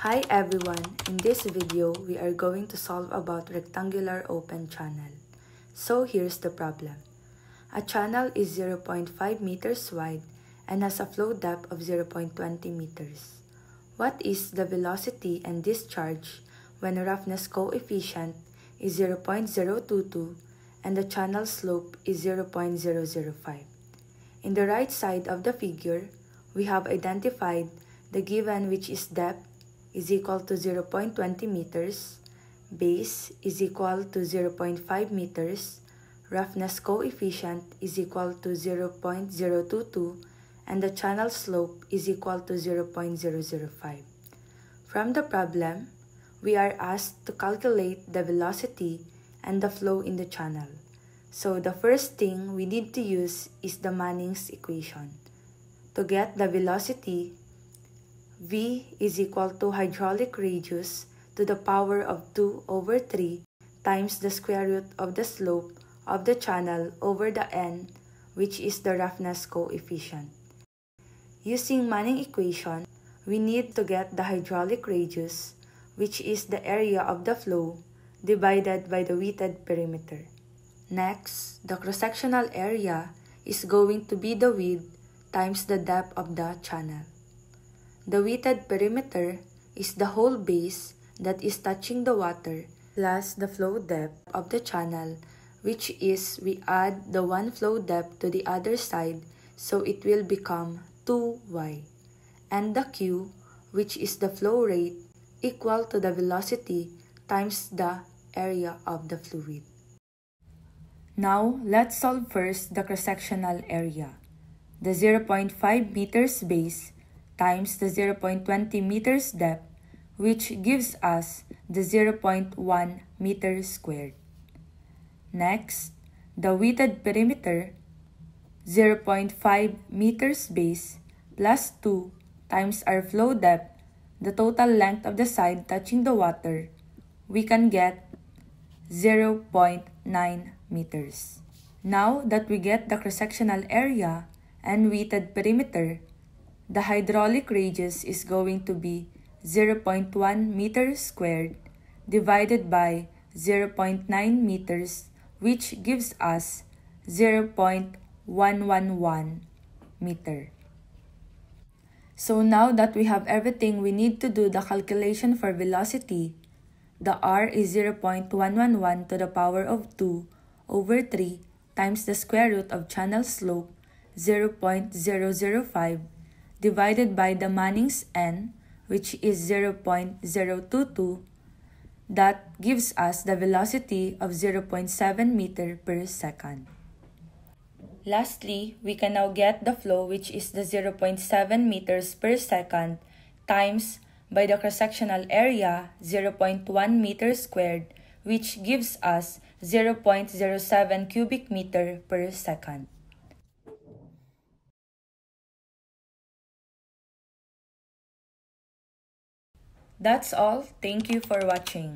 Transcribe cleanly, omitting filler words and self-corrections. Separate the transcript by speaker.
Speaker 1: Hi everyone, in this video, we are going to solve about rectangular open channel. So here's the problem. A channel is 0.5 meters wide and has a flow depth of 0.20 meters. What is the velocity and discharge when the roughness coefficient is 0.022 and the channel slope is 0.005? In the right side of the figure, we have identified the given, which is depth is equal to 0.20 meters, base is equal to 0.5 meters, roughness coefficient is equal to 0.022, and the channel slope is equal to 0.005. From the problem, we are asked to calculate the velocity and the flow in the channel. So the first thing we need to use is the Manning's equation. To get the velocity, V is equal to hydraulic radius to the power of 2 over 3 times the square root of the slope of the channel over the n, which is the roughness coefficient. Using Manning equation, we need to get the hydraulic radius, which is the area of the flow, divided by the weighted perimeter. Next, the cross-sectional area is going to be the width times the depth of the channel. The weighted perimeter is the whole base that is touching the water plus the flow depth of the channel, which is we add the one flow depth to the other side, so it will become 2y. And the Q, which is the flow rate, equal to the velocity times the area of the fluid. Now, let's solve first the cross-sectional area. The 0.5 meters base times the 0.20 meters depth, which gives us the 0.1 meter squared. Next, the weighted perimeter, 0.5 meters base plus 2 times our flow depth, the total length of the side touching the water, we can get 0.9 meters. Now that we get the cross-sectional area and weighted perimeter, the hydraulic radius is going to be 0.1 meters squared divided by 0.9 meters, which gives us 0.111 meter. So now that we have everything, we need to do the calculation for velocity. The R is 0.111 to the power of 2 over 3 times the square root of channel slope 0.005 divided by the Manning's n, which is 0.022, that gives us the velocity of 0.7 meter per second. Lastly, we can now get the flow, which is the 0.7 meters per second times by the cross-sectional area 0.1 meter squared, which gives us 0.07 cubic meter per second. That's all. Thank you for watching.